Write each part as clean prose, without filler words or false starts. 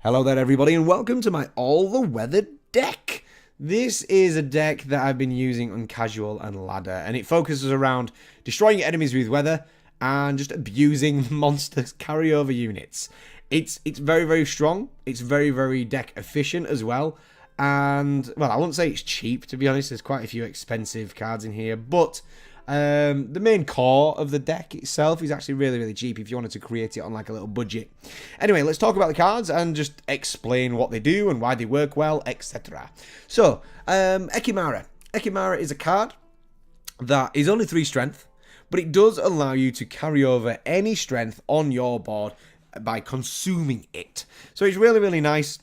Hello there everybody and welcome to my all-the-weather deck. This is a deck that I've been using on casual and ladder, and it focuses around destroying enemies with weather and just abusing monsters carryover units. It's very strong, it's very deck efficient as well, and well, I wouldn't say it's cheap, to be honest. There's quite a few expensive cards in here, but the main core of the deck itself is actually really cheap if you wanted to create it on like a little budget. Anyway, let's talk about the cards and just explain what they do and why they work well, etc. So, Ekimara. Ekimara is a card that is only 3 strength, but it does allow you to carry over any strength on your board by consuming it. So it's really nice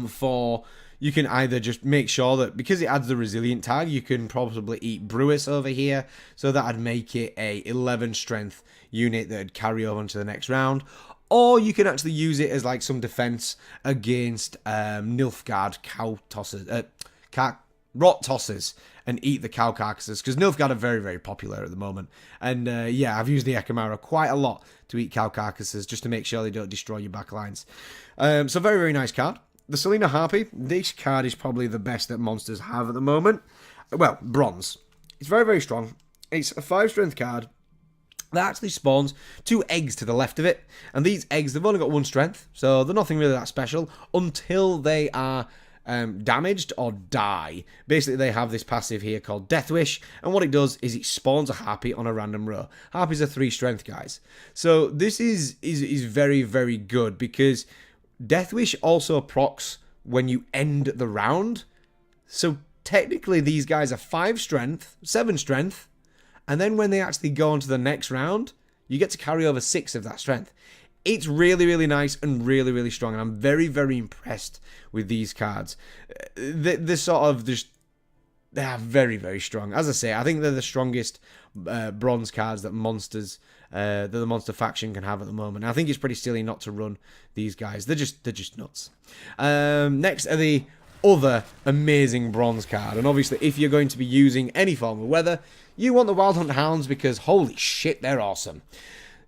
for... You can either just make sure that, because it adds the resilient tag, you can probably eat Brewis over here, so that'd make it a 11 strength unit that'd carry over into the next round. Or you can actually use it as like some defense against Nilfgaard cow tossers, rot tossers, and eat the cow carcasses, because Nilfgaard are very popular at the moment. And yeah, I've used the Ekimara quite a lot to eat cow carcasses, just to make sure they don't destroy your backlines. So very nice card. The Selena Harpy, this card is probably the best that monsters have at the moment. Well, bronze. It's very strong. It's a 5 strength card that actually spawns 2 eggs to the left of it. And these eggs, they've only got 1 strength, so they're nothing really that special until they are damaged or die. Basically, they have this passive here called Death Wish, and what it does is it spawns a Harpy on a random row. Harpies are 3 strength, guys. So this is very good, because Death Wish also procs when you end the round. So technically these guys are 5 strength, 7 strength, and then when they actually go on to the next round, you get to carry over 6 of that strength. It's really nice and really strong, and I'm very impressed with these cards. They're sort of just... They are very strong. As I say, I think they're the strongest bronze cards that the monster faction can have at the moment. I think it's pretty silly not to run these guys. They're just nuts. Next are the other amazing bronze card, and obviously if you're going to be using any form of weather, you want the Wild Hunt Hounds, because holy shit, they're awesome.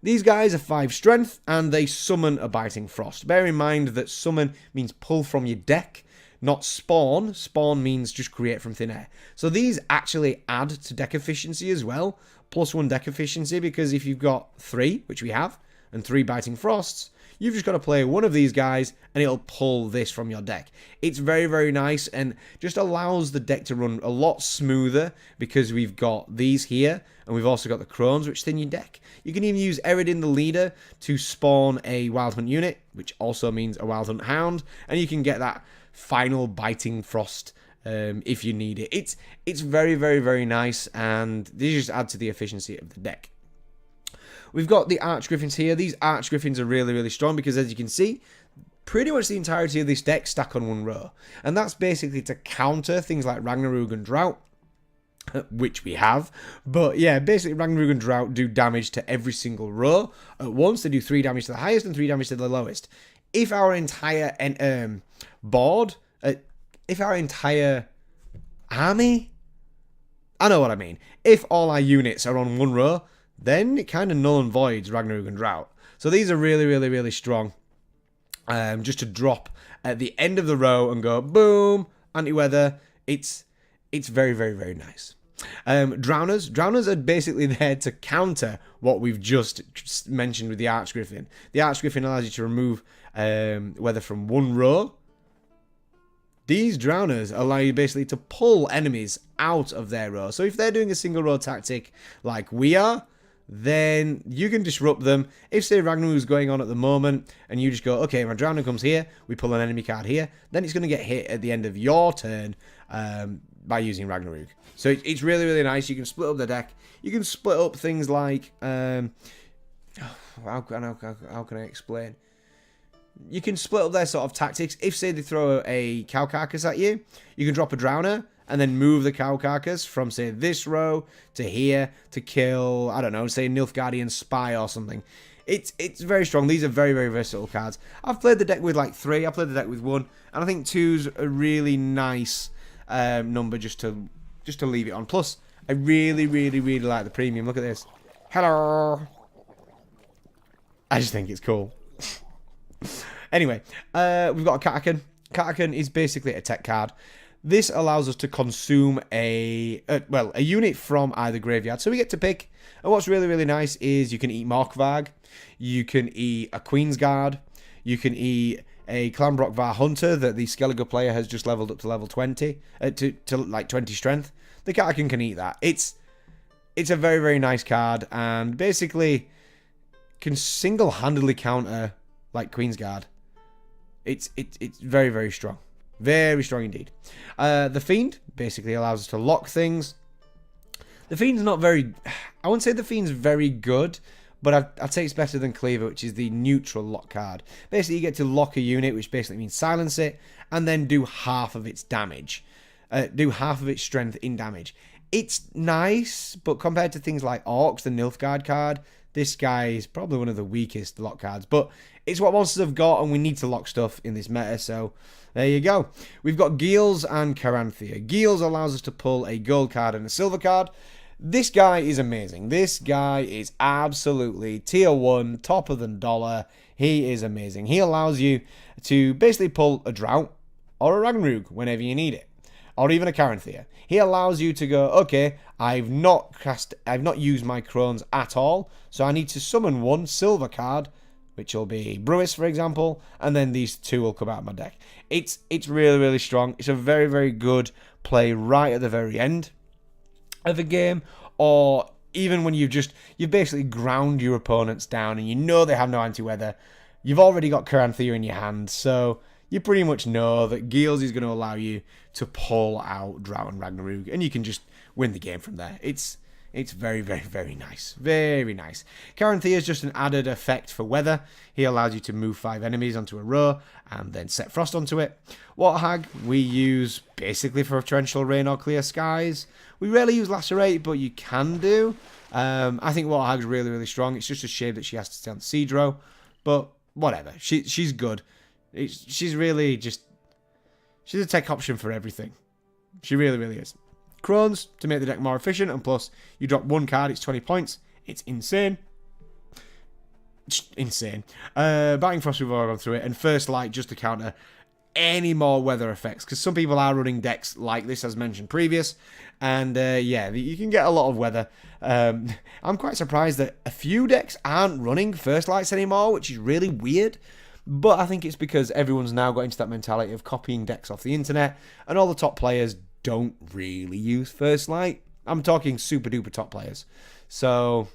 These guys are 5 strength, and they summon a Biting Frost. Bear in mind that summon means pull from your deck, not spawn. Spawn means just create from thin air. So these actually add to deck efficiency as well. +1 deck efficiency, because if you've got 3, which we have, and 3 Biting Frosts, you've just got to play one of these guys and it'll pull this from your deck. It's very nice, and just allows the deck to run a lot smoother, because we've got these here, and we've also got the Crones, which thin your deck. You can even use Eredin the Leader to spawn a Wild Hunt unit, which also means a Wild Hunt Hound, and you can get that final Biting Frost if you need it. It's very nice, and these just add to the efficiency of the deck. We've got the Arch Griffins here. These Arch Griffins are really strong, because as you can see, pretty much the entirety of this deck stack on 1 row, and that's basically to counter things like Ragnarok and Drought, which we have. But yeah, basically Ragnarok and Drought do damage to every single row at once. They do 3 damage to the highest and 3 damage to the lowest. If our entire board, if our entire army, I know what I mean. If all our units are on 1 row, then it kind of null and voids Ragnarok and Drought. So these are really strong. Just to drop at the end of the row and go boom, anti-weather. It's very nice. Drowners are basically there to counter what we've just mentioned with the Arch Griffin. The Arch Griffin allows you to remove weather from 1 row. These Drowners allow you basically to pull enemies out of their row. So if they're doing a single row tactic like we are, then you can disrupt them. If, say, Ragnarok's going on at the moment, and you just go, okay, my Drowner comes here, we pull an enemy card here, then it's going to get hit at the end of your turn by using Ragnarok. So it's really nice. You can split up the deck. You can split up things like... how can I explain? You can split up their sort of tactics. If, say, they throw a cow carcass at you, you can drop a Drowner and then move the cow carcass from, say, this row to here to kill, I don't know, say, Nilfgaardian Spy or something. It's very strong. These are very versatile cards. I've played the deck with, like, 3. I played the deck with 1. And I think 2's a really nice number just to leave it on. Plus, I really like the premium. Look at this. Hello. I just think it's cool. Anyway, we've got a Katakan. Katakan is basically a tech card. This allows us to consume a unit from either graveyard. So we get to pick. And what's really, really nice is you can eat Morkvarg. You can eat a Queen's Guard. You can eat a Clanbrockvar Hunter that the Skellige player has just leveled up to level 20. To like 20 strength. The Katakan can eat that. It's a very, very nice card. And basically can single-handedly counter like Queen's Guard. It's very, very strong. Very strong indeed. The Fiend basically allows us to lock things. The Fiend's not very... I wouldn't say the Fiend's very good, but I'd say it's better than Cleaver, which is the neutral lock card. Basically, you get to lock a unit, which basically means silence it, and then do half of its damage. Do half of its strength in damage. It's nice, but compared to things like Orcs, the Nilfgaard card, this guy is probably one of the weakest lock cards. But it's what monsters have got, and we need to lock stuff in this meta, so there you go. We've got Geels and Caranthea. Geels allows us to pull a gold card and a silver card. This guy is amazing. This guy is absolutely tier 1, top of the dollar. He is amazing. He allows you to basically pull a Drought or a Ragnarok whenever you need it, or even a Caranthea. He allows you to go, okay, I've not used my Crones at all, so I need to summon one silver card, which will be Brewis, for example, and then these two will come out of my deck. It's really, really strong. It's a very, very good play right at the very end of a game, or even when you've basically ground your opponents down and you know they have no anti-weather. You've already got Caranthea in your hand, so you pretty much know that Geels is going to allow you to pull out Drought and Ragnarok, and you can just win the game from there. It's very, very, very nice. Very nice. Caranthea is just an added effect for weather. He allows you to move 5 enemies onto a row and then set frost onto it. Waterhag we use basically for torrential rain or clear skies. We rarely use Lacerate, but you can do. I think Waterhag's really, really strong. It's just a shame that she has to stay on Seed Row, but whatever. She's good. She's really just... She's a tech option for everything. She really, really is. Crones to make the deck more efficient, and plus you drop one card, it's 20 points. It's insane. Insane. Biting Frost, we've already gone through it, and First Light just to counter any more weather effects, because some people are running decks like this, as mentioned previous, and yeah, you can get a lot of weather. I'm quite surprised that a few decks aren't running First Lights anymore, which is really weird. But I think it's because everyone's now got into that mentality of copying decks off the internet, and all the top players don't really use First Light. I'm talking super duper top players. So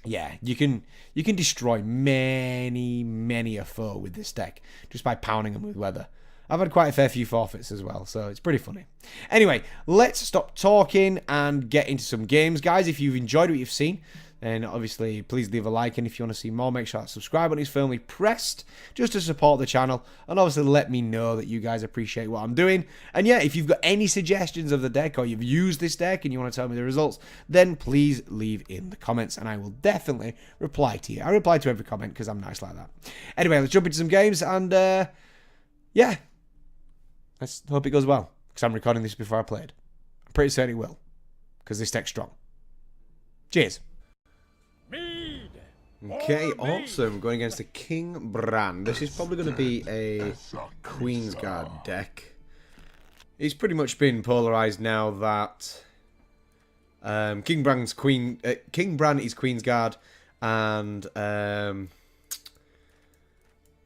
yeah, you can destroy many a foe with this deck just by pounding them with weather. I've had quite a fair few forfeits as well, so it's pretty funny. Anyway, let's stop talking and get into some games, guys. If you've enjoyed what you've seen, then obviously please leave a like, and if you want to see more, make sure that subscribe button is firmly pressed just to support the channel, and obviously let me know that you guys appreciate what I'm doing. And yeah, if you've got any suggestions of the deck, or you've used this deck and you want to tell me the results, then please leave in the comments and I will definitely reply to you. I reply to every comment because I'm nice like that. Anyway, let's jump into some games, and yeah, let's hope it goes well, because I'm recording this before I played. I'm pretty certain it will, because this deck's strong. Cheers. Okay, awesome. Going against the King Bran. This is probably going to be a Queen's Guard deck. It's pretty much been polarized now that King Bran is Queen's Guard, and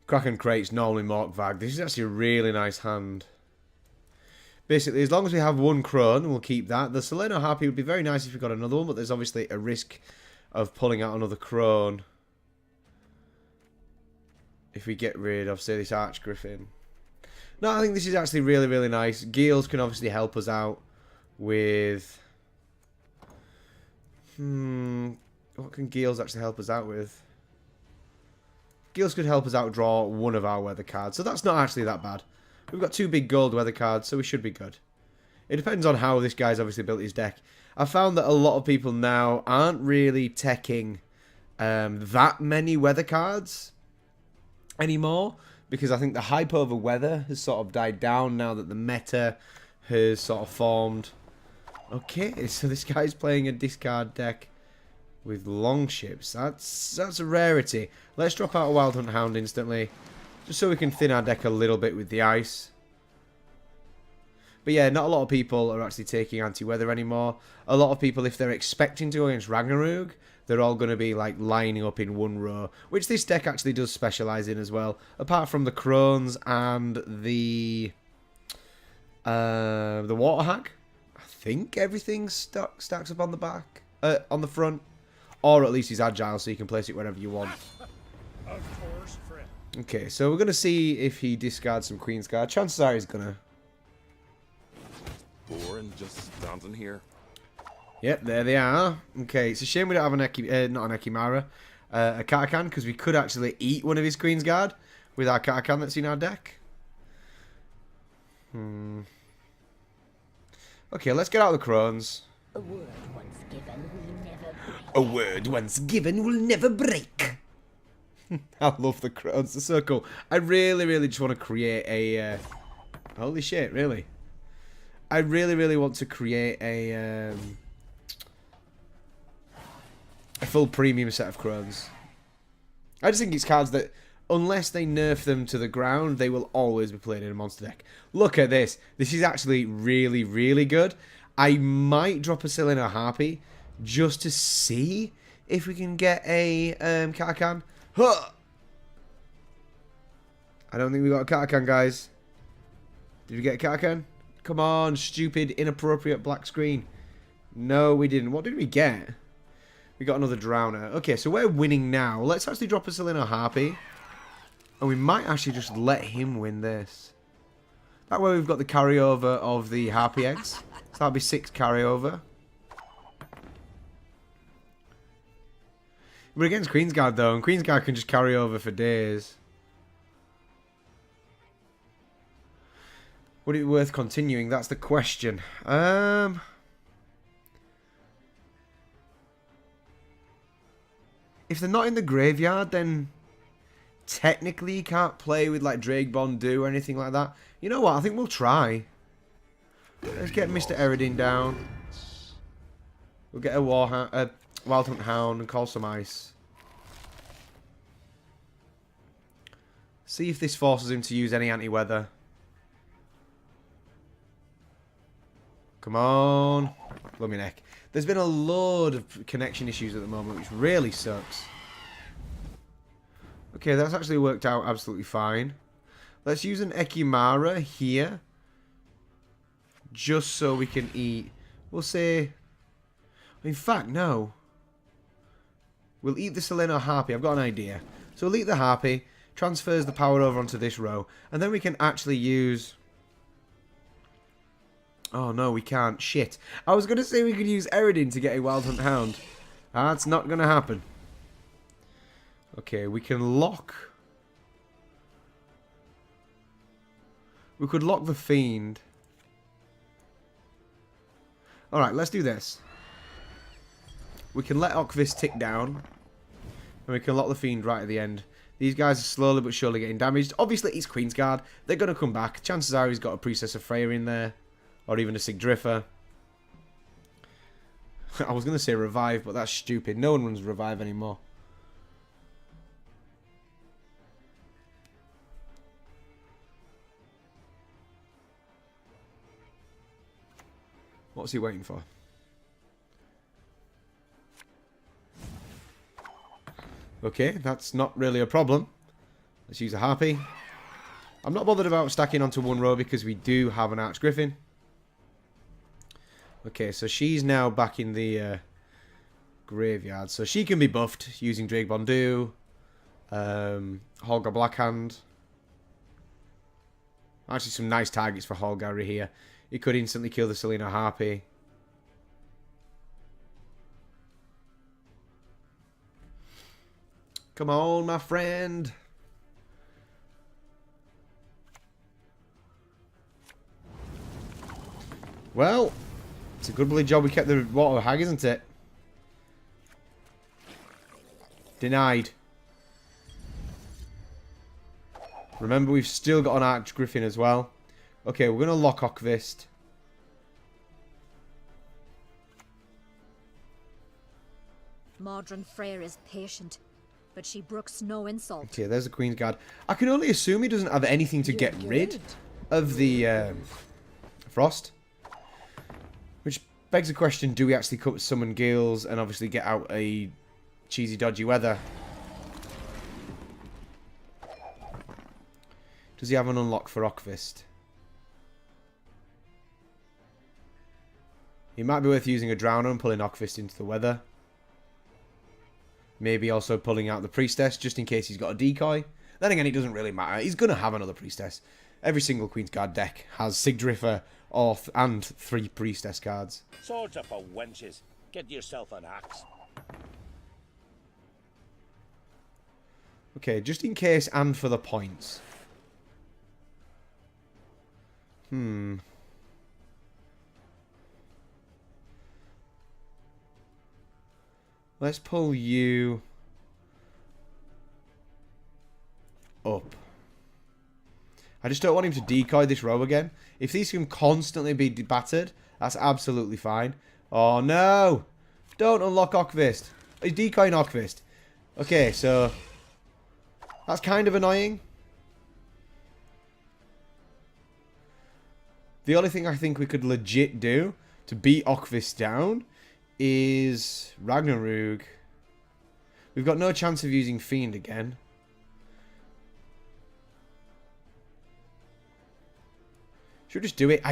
Kraken Crate's normally Morkvarg. This is actually a really nice hand. Basically, as long as we have one Crone, we'll keep that. The Soleno Harpy would be very nice if we got another one, but there's obviously a risk of pulling out another Crone if we get rid of, say, this Archgriffin. No, I think this is actually really, really nice. Geels can obviously help us out with... what can Geels actually help us out with? Geels could help us out draw one of our weather cards, so that's not actually that bad. We've got 2 big gold weather cards, so we should be good. It depends on how this guy's obviously built his deck. I've found that a lot of people now aren't really teching that many weather cards anymore, because I think the hype over weather has sort of died down now that the meta has sort of formed. Okay, so this guy's playing a discard deck with Longships. That's a rarity. Let's drop out a Wild Hunt Hound instantly. Just so we can thin our deck a little bit with the ice. But yeah, not a lot of people are actually taking anti-weather anymore. A lot of people, if they're expecting to go against Ragnarok, they're all going to be like lining up in one row, which this deck actually does specialise in as well. Apart from the Crones and the Water Hag, I think everything stacks up on the back, on the front, or at least he's agile, so you can place it wherever you want. Of course, friend. Okay, so we're going to see if he discards some Queen's Guard. Chances are he's going to. And just down here. Yep, there they are. Okay, it's a shame we don't have an not an Ekimara, a Katakan, because we could actually eat one of his Queen's Guard with our Katakan that's in our deck. Okay, let's get out of the Crones. A word once given will never break. A word once given will never break. I love the Crones, they're so cool. I really, really just want to create a... holy shit, really? I really, really want to create a full premium set of Crones. I just think it's cards that, unless they nerf them to the ground, they will always be played in a monster deck. Look at this. This is actually really, really good. I might drop a Selena Harpy just to see if we can get a Katakan. Huh! I don't think we got a Katakan, guys. Did we get a Katakan? Come on, stupid, inappropriate black screen. No, we didn't. What did we get? We got another Drowner. Okay, so we're winning now. Let's actually drop a Selena Harpy. And we might actually just let him win this. That way we've got the carryover of the Harpy eggs. So that'll be 6 carryover. We're against Queen's Guard though, and Queen's Guard can just carry over for days. Would it be worth continuing? That's the question. If they're not in the graveyard, then technically you can't play with like Dragon Do or anything like that. You know what? I think we'll try. Let's get Mr. Eridin down. We'll get a Wild Hunt Hound and call some ice. See if this forces him to use any anti-weather. Come on. Blow me neck. There's been a load of connection issues at the moment, which really sucks. Okay, that's actually worked out absolutely fine. Let's use an Ekimara here. Just so we can eat. We'll say... In fact, no. We'll eat the Selena Harpy. I've got an idea. So we'll eat the Harpy. Transfers the power over onto this row. And then we can actually use... Oh, no, we can't. Shit. I was going to say we could use Eridin to get a Wild Hunt Hound. That's not going to happen. Okay, we can lock... We could lock the Fiend. Alright, let's do this. We can let Okvis tick down. And we can lock the Fiend right at the end. These guys are slowly but surely getting damaged. Obviously, it's Queen's Guard. They're going to come back. Chances are he's got a Priestess of Freya in there. Or even a Sigdriffer. I was going to say Revive, but that's stupid. No one runs Revive anymore. What's he waiting for? Okay, that's not really a problem. Let's use a Harpy. I'm not bothered about stacking onto one row because we do have an Archgriffin. Okay, so she's now back in the graveyard. So she can be buffed using Drake Bondu, Holger Blackhand. Actually, some nice targets for Holger here. He could instantly kill the Selena Harpy. Come on, my friend. Well, it's a good bloody job we kept the Water Hag, isn't it? Denied. Remember, we've still got an Archgriffin as well. Okay, we're going to lock Okvist. Mordred Freyr is patient. but she brooks no insult. Okay, there's the Queen's Guard. I can only assume he doesn't have anything to get rid of the Frost. Which begs the question, do we actually summon Gales and obviously get out a cheesy, dodgy weather? Does he have an unlock for Ockfist? It might be worth using a Drowner and pulling Ockfist into the weather. Maybe also pulling out the Priestess, just in case he's got a decoy. Then again, it doesn't really matter. He's going to have another Priestess. Every single Queen's Guard deck has Sigdriffer and 3 Priestess cards. Swords up for wenches. Get yourself an axe. Okay, just in case and for the points. Let's pull you up. I just don't want him to decoy this row again. If these can constantly be battered, that's absolutely fine. Oh no! Don't unlock Ockfist. He's decoying Ockfist. Okay, so that's kind of annoying. The only thing I think we could legit do to beat Ockfist down is Ragnarok. We've got no chance of using Fiend again. Should we just do it?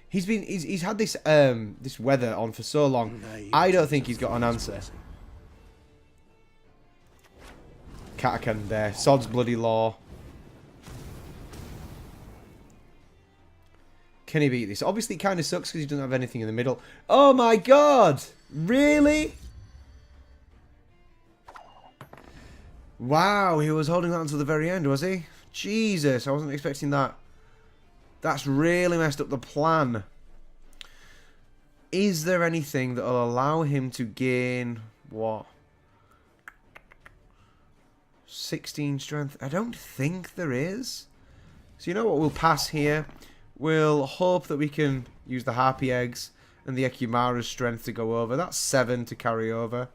He's had this this weather on for so long. I don't think he's got an answer. Katakan there. Sod's Bloody Law. Can he beat this? Obviously, it kind of sucks because he doesn't have anything in the middle. Oh my god! Really? Wow, he was holding that until the very end, was he? Jesus, I wasn't expecting that. That's really messed up the plan. Is there anything that will allow him to gain, what? 16 strength? I don't think there is. So you know what, we'll pass here. We'll hope that we can use the Harpy Eggs and the Ekumara's strength to go over. That's 7 to carry over.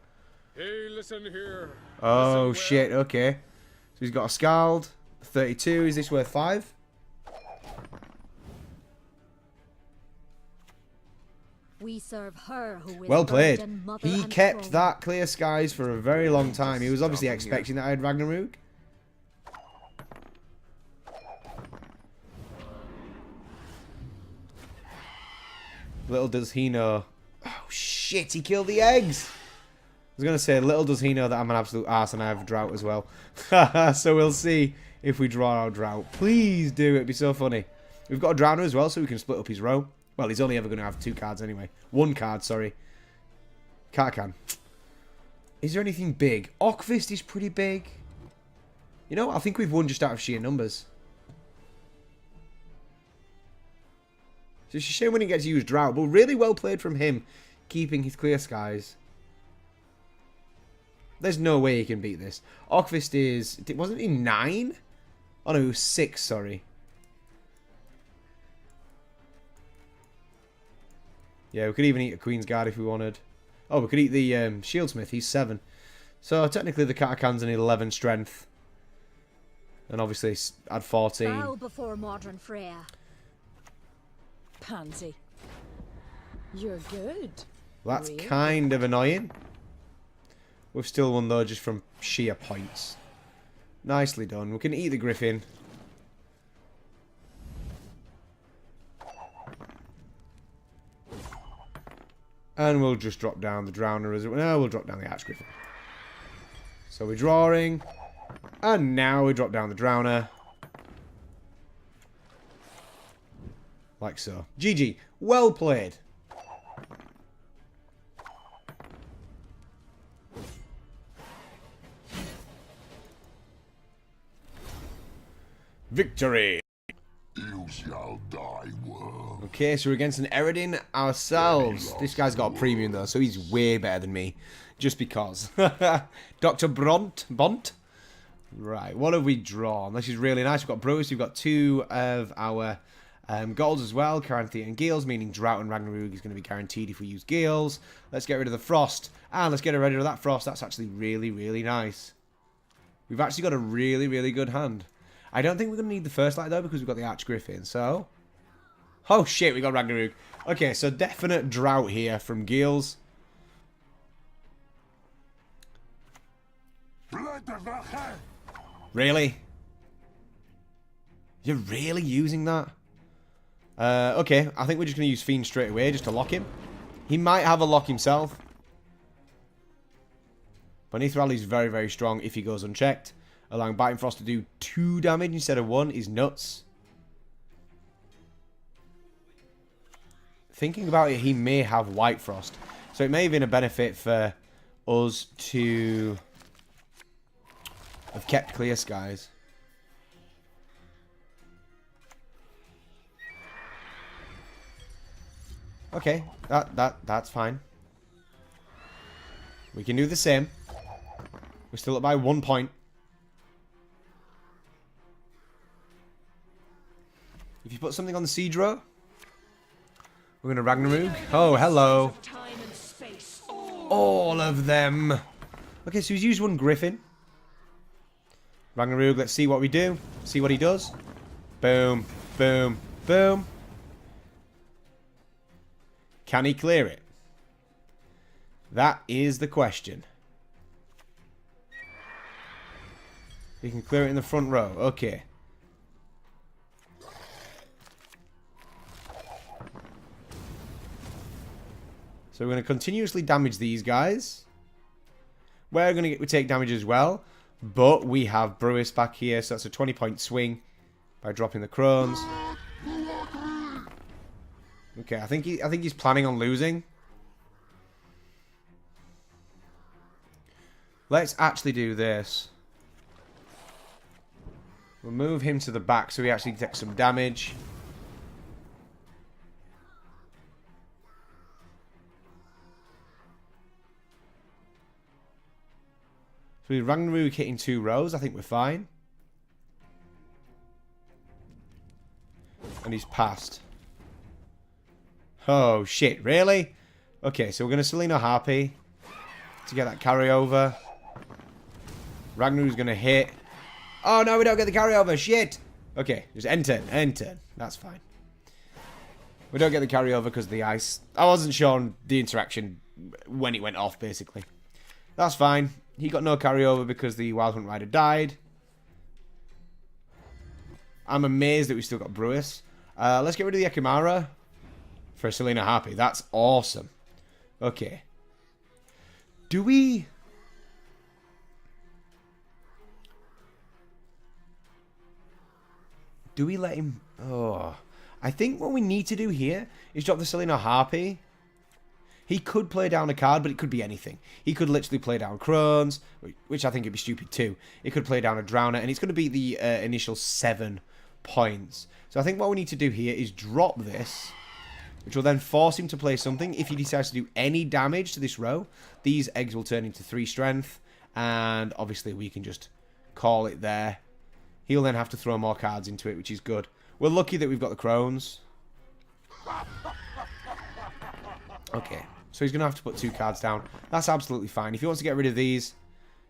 Hey, listen here. Oh, Listen shit. well. Okay. So he's got a Scald. 32. Is this worth 5? We serve her who is Well played. burdened mother He and kept throne. that Clear Skies for a very long time. He was obviously expecting that I had Ragnarok. Little does he know. Oh, shit. He killed the eggs. I was going to say, little does he know that I'm an absolute arse and I have drought as well. So we'll see if we draw our drought. Please do. It'd be so funny. We've got a Drowner as well, so we can split up his row. Well, he's only ever going to have 2 cards anyway. 1 card, sorry. Katakan. Is there anything big? Ockfist is pretty big. You know, I think we've won just out of sheer numbers. So it's a shame when he gets used drought, but really well played from him, keeping his Clear Skies. There's no way he can beat this. Ockfist is... Wasn't he 9? Oh no, he was 6, sorry. Yeah, we could even eat a Queen's Guard if we wanted. Oh, we could eat the Shieldsmith. He's 7. So technically the Katakan's an 11 strength. And obviously add 14. Bow before modern Freya. Pansy. You're good. That's Really? kind of annoying. We've still won though just from sheer points. Nicely done. We can eat the Griffin. And we'll just drop down the Drowner as well. No, we'll drop down the Archgriffin. So we're drawing. And now we drop down the Drowner. Like so. GG. Well played. Victory. You shall die, world. Okay, so we're against an Eredin ourselves. This guy's got a premium though, so he's way better than me. Just because. Dr. Bont. Right, what have we drawn? This is really nice. We've got Bruce, we've got 2 of our golds as well. Caranthea and Gales, meaning Drought and Ragnarok is going to be guaranteed if we use Gales. Let's get rid of the Frost. And let's get rid of that Frost. That's actually really, really nice. We've actually got a really, really good hand. I don't think we're going to need the first light, though, because we've got the Archgriffin, so... Oh, shit, we got Ragnarok. Okay, so definite drought here from Gills. Really? You're really using that? Okay, I think we're just going to use Fiend straight away just to lock him. He might have a lock himself. But Nithral is very, very strong if he goes unchecked. Allowing Biting Frost to do 2 damage instead of 1 is nuts. Thinking about it, he may have White Frost. So it may have been a benefit for us to have kept Clear Skies. Okay, that's fine. We can do the same. We're still up by 1 point. If you put something on the siege row, we're going to Ragnarok. Oh, hello. All of them. Okay, so he's used 1 Griffin. Ragnarok, let's see what we do. See what he does. Boom, boom, boom. Can he clear it? That is the question. He can clear it in the front row. Okay. So we're going to continuously damage these guys. We're going to take damage as well. But we have Brewis back here. So that's a 20-point swing by dropping the crones. Okay, I think he's planning on losing. Let's actually do this. We'll move him to the back so he actually takes some damage. So with Ragnarok hitting 2 rows, I think we're fine. And he's passed. Oh, shit. Really? Okay, so we're going to Selena Harpy to get that carryover. Ragnarok's going to hit. Oh, no, we don't get the carryover. Shit. Okay, just end turn. End turn. That's fine. We don't get the carryover because of the ice. I wasn't sure on the interaction when it went off, basically. That's fine. He got no carryover because the Wild Hunt Rider died. I'm amazed that we still got Brewis. Let's get rid of the Ekimara for Selena Harpy. That's awesome. Okay. Do we... Do we let him... Oh. I think what we need to do here is drop the Selena Harpy. He could play down a card, but it could be anything. He could literally play down Crones, which I think would be stupid too. It could play down a Drowner, and it's going to be the initial 7 points. So I think what we need to do here is drop this, which will then force him to play something. If he decides to do any damage to this row, these eggs will turn into 3 strength, and obviously we can just call it there. He'll then have to throw more cards into it, which is good. We're lucky that we've got the Crones. Okay, so he's going to have to put 2 cards down. That's absolutely fine. If he wants to get rid of these,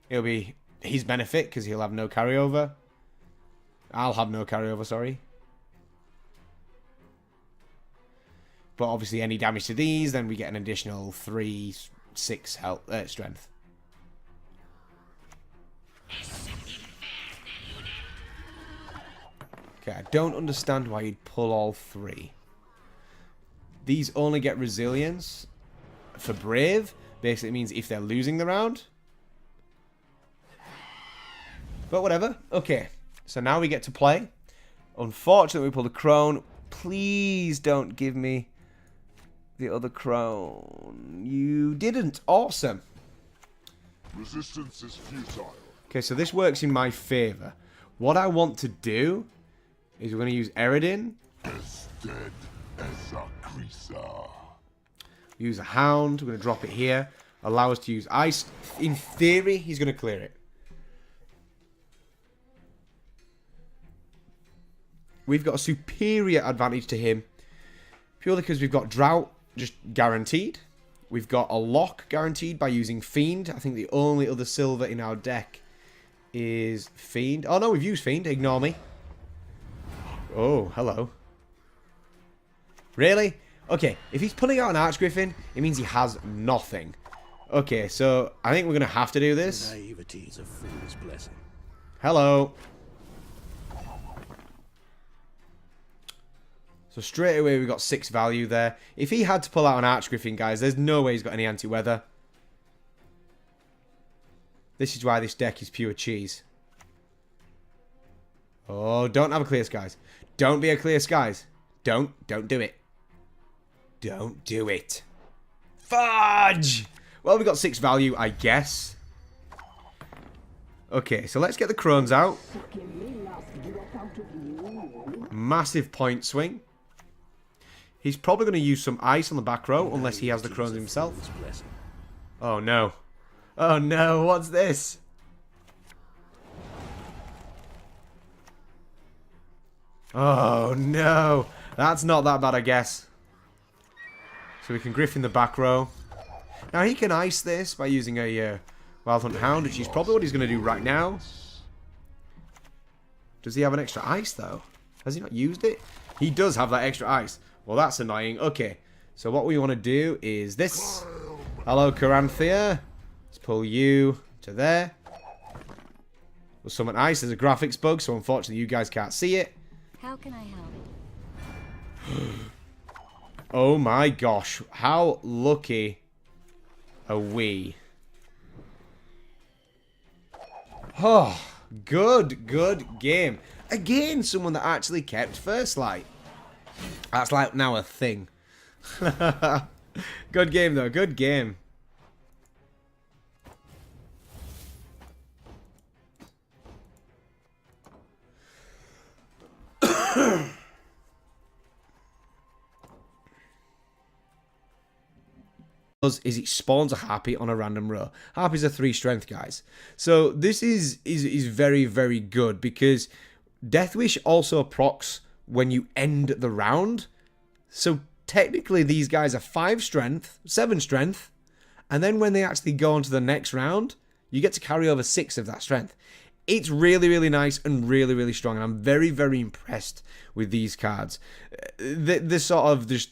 it'll be his benefit, because he'll have no carryover. I'll have no carryover, sorry. But obviously any damage to these, then we get an additional 3, 6 health, strength. Okay, I don't understand why you'd pull all 3. These only get resilience for Brave. Basically it means if they're losing the round. But whatever. Okay, so now we get to play. Unfortunately, we pulled a Crone. Please don't give me the other Crone. You didn't. Awesome. Resistance is futile. Okay, so this works in my favor. What I want to do is we're going to use Eredin. As dead as a creaser. Use a Hound. We're going to drop it here. Allow us to use Ice. In theory, he's going to clear it. We've got a superior advantage to him. Purely because we've got Drought just guaranteed. We've got a Lock guaranteed by using Fiend. I think the only other silver in our deck is Fiend. Oh, no, we've used Fiend. Ignore me. Oh, hello. Really? Okay, if he's pulling out an Archgriffin, it means he has nothing. Okay, so I think we're going to have to do this. Naivety is a fool's blessing. Hello. So straight away we got 6 value there. If he had to pull out an Archgriffin, guys, there's no way he's got any anti-weather. This is why this deck is pure cheese. Oh, don't have a clear skies. Don't be a clear skies. Don't do it. Don't do it. Fudge! Well, we got 6 value, I guess. Okay, so let's get the Crones out. Massive point swing. He's probably going to use some ice on the back row, unless he has the Crones himself. Oh, no. Oh, no. What's this? Oh, no. That's not that bad, I guess. So we can Griffin the back row. Now, he can ice this by using a Wild Hunt Hound, which is probably what he's going to do right now. Does he have an extra ice, though? Has he not used it? He does have that extra ice. Well, that's annoying. Okay, so what we want to do is this. Hello, Caranthea. Let's pull you to there. We'll summon ice. There's a graphics bug, so unfortunately you guys can't see it. How can I help? Oh my gosh. How lucky are we? Oh, good game. Again, someone that actually kept first light. That's like now a thing. Good game, though. Good game. Is it spawns a Harpy on a random row. Harpy's a 3 strength, guys. So this is very, very good because Deathwish also procs when you end the round. So technically these guys are 5 strength, 7 strength, and then when they actually go on to the next round, you get to carry over 6 of that strength. It's really, really nice and really, really strong, and I'm very, very impressed with these cards. They're sort of just...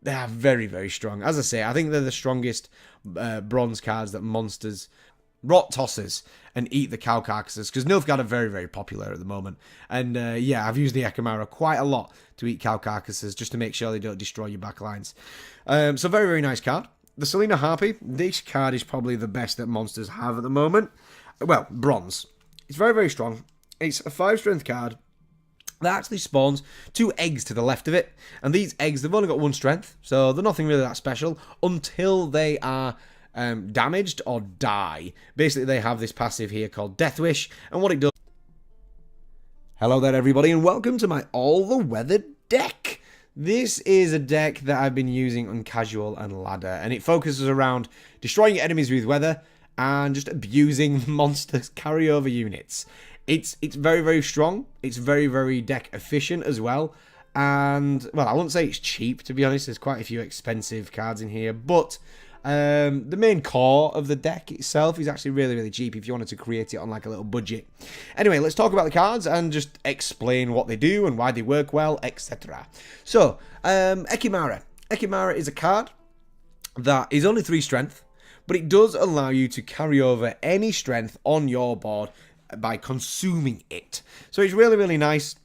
They are very, very strong. As I say, I think they're the strongest bronze cards that monsters rot tosses and eat the cow carcasses, because Nilfgaard are very, very popular at the moment. And yeah, I've used the Ekamara quite a lot to eat cow carcasses just to make sure they don't destroy your backlines. So very, very nice card. The Selena Harpy, this card is probably the best that monsters have at the moment. Well, bronze. It's very, very strong. It's a 5 strength card that actually spawns 2 eggs to the left of it. And these eggs, they've only got 1 strength, so they're nothing really that special until they are damaged or die. Basically, they have this passive here called Deathwish, and what it does... Hello there, everybody, and welcome to my all-the-weather deck. This is a deck that I've been using on casual and ladder, and it focuses around destroying enemies with weather and just abusing monsters' carryover units. It's very, very strong. It's very, very deck efficient as well. And, well, I wouldn't say it's cheap, to be honest. There's quite a few expensive cards in here. But the main core of the deck itself is actually really, really cheap if you wanted to create it on like a little budget. Anyway, let's talk about the cards and just explain what they do and why they work well, etc. So, Ekimara. Ekimara is a card that is only 3 strength, but it does allow you to carry over any strength on your board by consuming it. So it's really, really nice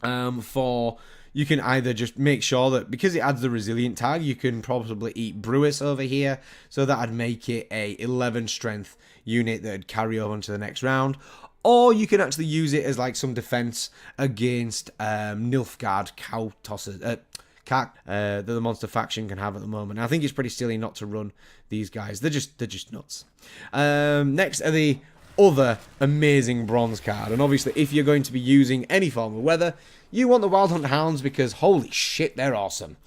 for... You can either just make sure that, because it adds the resilient tag, you can probably eat Brewis over here, so that'd make it a 11 strength unit that'd carry over into the next round. Or you can actually use it as like some defense against Nilfgaard cow tossers, that the monster faction can have at the moment. I think it's pretty silly not to run these guys. They're just nuts. Next are the other amazing bronze card, and obviously if you're going to be using any form of weather, you want the Wild Hunt Hounds, because holy shit, they're awesome.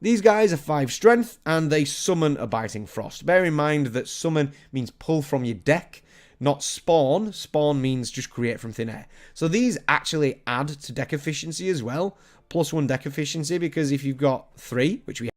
These guys are 5 strength and they summon a Biting Frost. Bear in mind that summon means pull from your deck, not spawn. Spawn means just create from thin air. So these actually add to deck efficiency as well, +1 deck efficiency, because if you've got 3, which we